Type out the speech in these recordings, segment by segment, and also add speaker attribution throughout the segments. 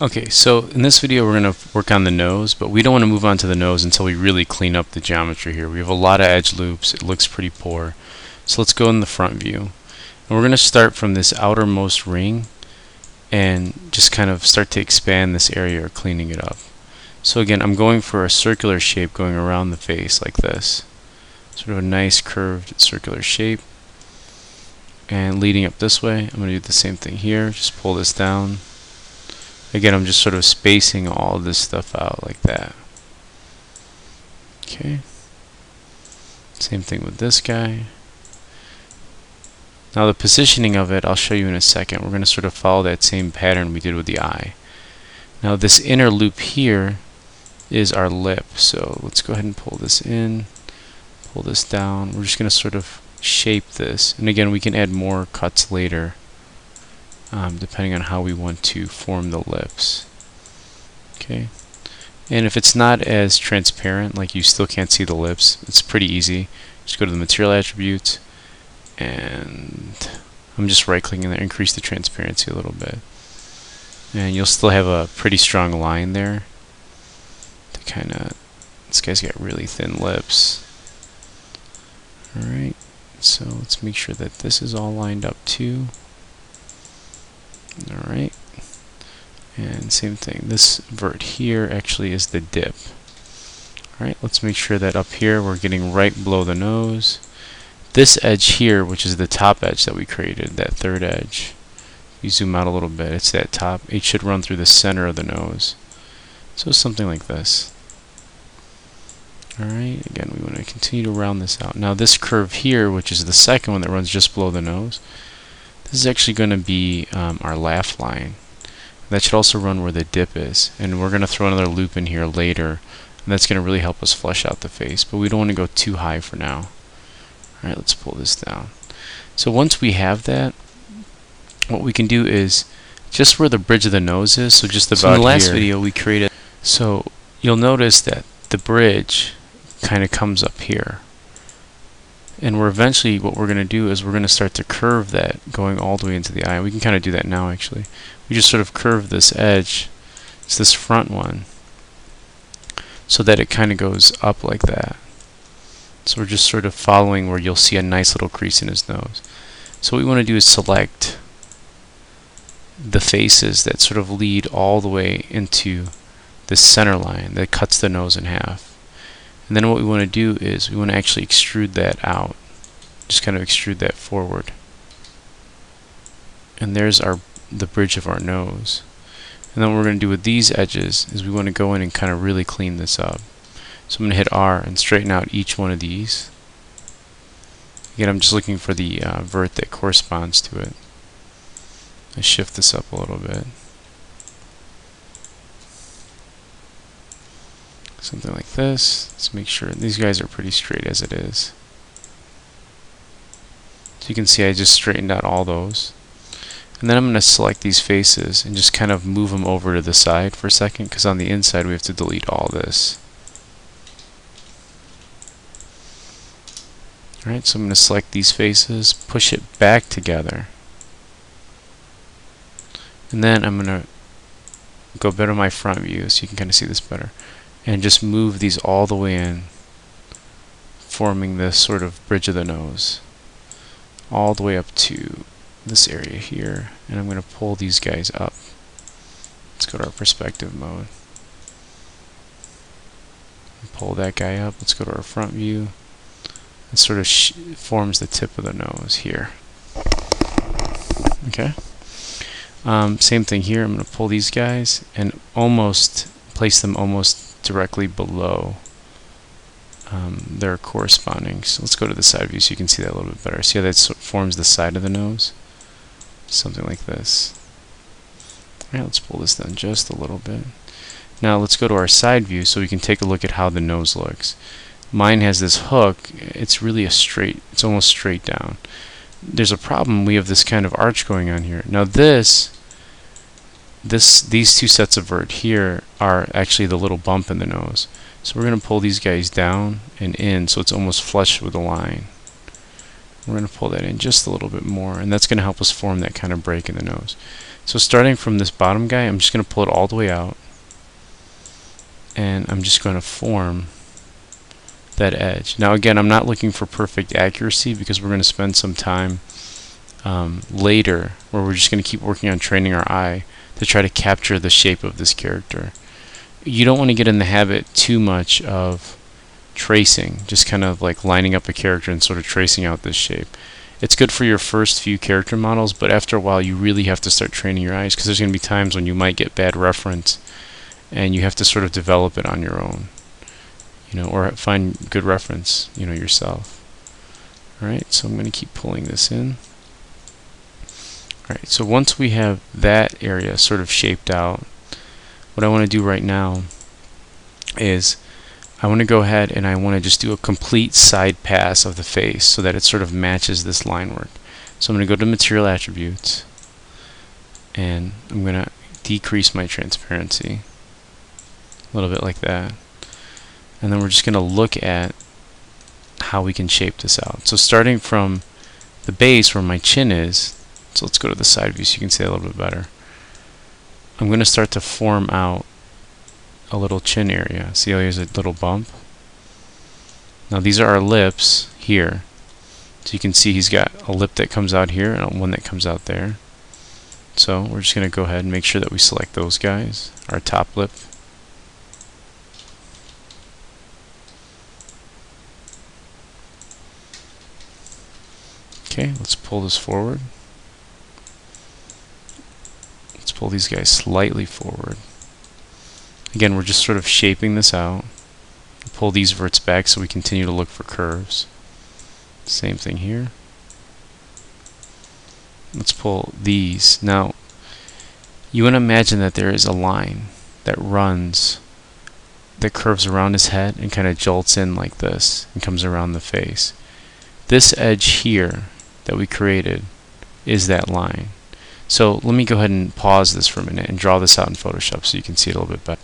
Speaker 1: Okay, so in this video we're going to work on the nose, but we don't want to move on to the nose until we really clean up the geometry here. We have a lot of edge loops, it looks pretty poor. So let's go in the front view. And we're going to start from this outermost ring and just kind of start to expand this area or cleaning it up. So again, I'm going for a circular shape going around the face like this. Sort of a nice curved circular shape. And leading up this way, I'm going to do the same thing here. Just pull this down. Again, I'm just sort of spacing all of this stuff out like that. Okay. Same thing with this guy. Now the positioning of it, I'll show you in a second. We're going to sort of follow that same pattern we did with the eye. Now this inner loop here is our lip. So let's go ahead and pull this in, pull this down. We're just going to sort of shape this. And again, we can add more cuts later. Depending on how we want to form the lips. Okay, and if it's not as transparent, like you still can't see the lips, it's pretty easy. Just go to the material attributes, and I'm just right-clicking there, increase the transparency a little bit, and you'll still have a pretty strong line there. To kind of, this guy's got really thin lips. All right, so let's make sure that this is all lined up too. Alright, and same thing, this vert here actually is the dip. Alright, let's make sure that up here we're getting right below the nose. This edge here, which is the top edge that we created, that third edge, you zoom out a little bit, it's that top, it should run through the center of the nose. So something like this. Alright, again we want to continue to round this out. Now this curve here, which is the second one that runs just below the nose, this is actually going to be our laugh line. That should also run where the dip is. And we're going to throw another loop in here later. And that's going to really help us flesh out the face. But we don't want to go too high for now. Alright, let's pull this down. So once we have that, what we can do is just where the bridge of the nose is, so just about here. So in the last video we created, so you'll notice that the bridge kind of comes up here. And what we're going to do is we're going to start to curve that going all the way into the eye. We can kind of do that now actually. We just sort of curve this edge, it's this front one, so that it kind of goes up like that. So we're just sort of following where you'll see a nice little crease in his nose. So what we want to do is select the faces that sort of lead all the way into this center line that cuts the nose in half. And then what we want to do is we want to actually extrude that out. Just kind of extrude that forward. And there's the bridge of our nose. And then what we're going to do with these edges is we want to go in and kind of really clean this up. So I'm going to hit R and straighten out each one of these. Again, I'm just looking for the vert that corresponds to it. I shift this up a little bit. Something like this. Let's make sure these guys are pretty straight as it is. So you can see I just straightened out all those. And then I'm going to select these faces and just kind of move them over to the side for a second, because on the inside we have to delete all this. Alright, so I'm going to select these faces, push it back together. And then I'm going to go better to my front view so you can kind of see this better. And just move these all the way in, forming this sort of bridge of the nose, all the way up to this area here. And I'm going to pull these guys up. Let's go to our perspective mode. Pull that guy up. Let's go to our front view. It sort of forms the tip of the nose here. Okay. Same thing here. I'm going to pull these guys and almost place them almost directly below their corresponding. So let's go to the side view so you can see that a little bit better. See how that forms the side of the nose? Something like this. Alright, let's pull this down just a little bit. Now let's go to our side view so we can take a look at how the nose looks. Mine has this hook. It's really it's almost straight down. There's a problem. We have this kind of arch going on here. Now these two sets of vert here are actually the little bump in the nose. So we're going to pull these guys down and in so it's almost flush with the line. We're going to pull that in just a little bit more, and that's going to help us form that kind of break in the nose. So starting from this bottom guy, I'm just going to pull it all the way out, and I'm just going to form that edge. Now again, I'm not looking for perfect accuracy because we're going to spend some time later where we're just going to keep working on training our eye to try to capture the shape of this character. You don't want to get in the habit too much of tracing, just kind of like lining up a character and sort of tracing out this shape. It's good for your first few character models, but after a while you really have to start training your eyes because there's going to be times when you might get bad reference and you have to sort of develop it on your own, or find good reference, yourself. Alright, so I'm going to keep pulling this in. Alright, so once we have that area sort of shaped out, what I want to do right now is I want to go ahead and I want to just do a complete side pass of the face so that it sort of matches this line work. So I'm going to go to Material Attributes and I'm going to decrease my transparency a little bit like that. And then we're just going to look at how we can shape this out. So starting from the base where my chin is, so let's go to the side view so you can see it a little bit better. I'm going to start to form out a little chin area. See how there's a little bump? Now these are our lips here. So you can see he's got a lip that comes out here and one that comes out there. So we're just going to go ahead and make sure that we select those guys, our top lip. Okay, let's pull this forward. Let's pull these guys slightly forward. Again, we're just sort of shaping this out. Pull these verts back so we continue to look for curves. Same thing here. Let's pull these. Now, you want to imagine that there is a line that runs, that curves around his head and kind of jolts in like this and comes around the face. This edge here that we created is that line. So let me go ahead and pause this for a minute and draw this out in Photoshop so you can see it a little bit better.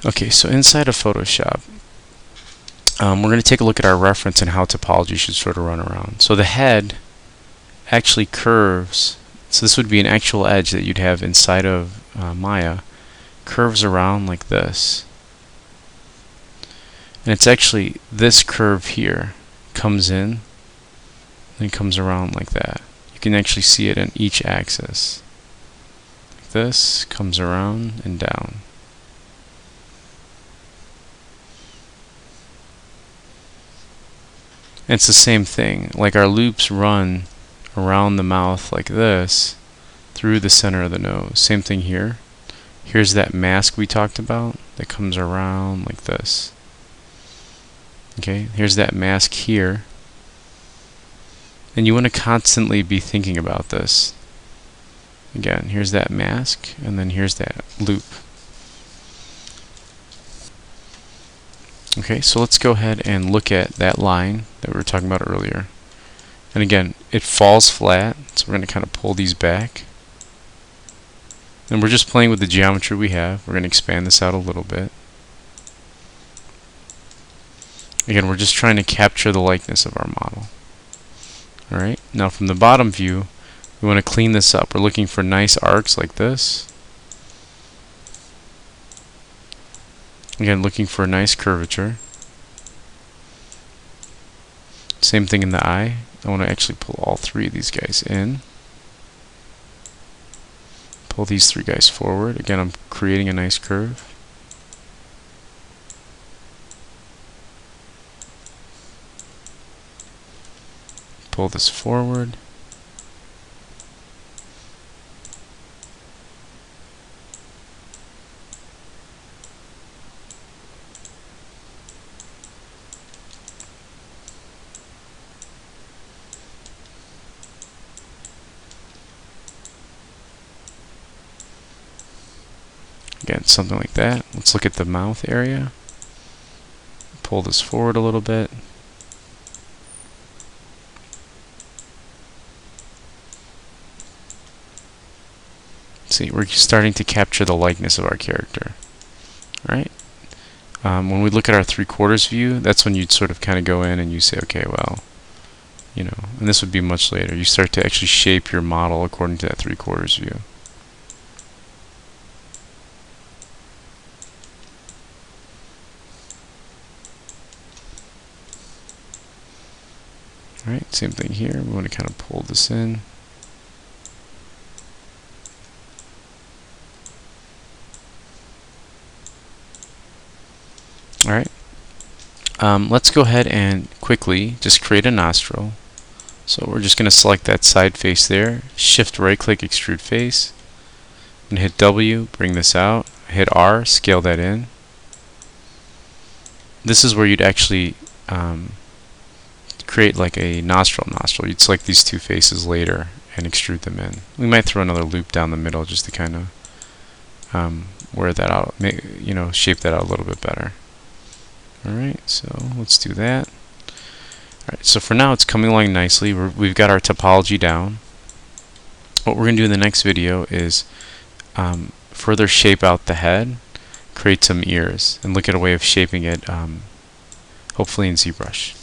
Speaker 1: Okay, so inside of Photoshop, we're going to take a look at our reference and how topology should sort of run around. So the head actually curves, so this would be an actual edge that you'd have inside of Maya, curves around like this. And it's actually this curve here comes in and comes around like that. You can actually see it in each axis. Like this, comes around and down. And it's the same thing, like our loops run around the mouth like this through the center of the nose. Same thing here. Here's that mask we talked about that comes around like this. Okay, here's that mask here. And you want to constantly be thinking about this. Again, here's that mask, and then here's that loop. Okay, so let's go ahead and look at that line that we were talking about earlier. And again, it falls flat, so we're going to kind of pull these back. And we're just playing with the geometry we have. We're going to expand this out a little bit. Again, we're just trying to capture the likeness of our model. Alright, now from the bottom view, we want to clean this up. We're looking for nice arcs like this. Again, looking for a nice curvature. Same thing in the eye. I want to actually pull all three of these guys in. Pull these three guys forward. Again, I'm creating a nice curve. Pull this forward. Again, something like that. Let's look at the mouth area. Pull this forward a little bit. See, we're starting to capture the likeness of our character. Alright? When we look at our 3/4 view, that's when you'd sort of kind of go in and you say, okay, well, and this would be much later. You start to actually shape your model according to that 3/4 view. Alright, same thing here. We want to kind of pull this in. Alright, let's go ahead and quickly just create a nostril. So we're just going to select that side face there, shift right click extrude face, and hit W, bring this out, hit R, scale that in. This is where you'd actually create like a nostril. You'd select these two faces later and extrude them in. We might throw another loop down the middle just to kind of wear that out, shape that out a little bit better. Alright, so let's do that. Alright, so for now it's coming along nicely. We've got our topology down. What we're going to do in the next video is further shape out the head, create some ears, and look at a way of shaping it hopefully in ZBrush.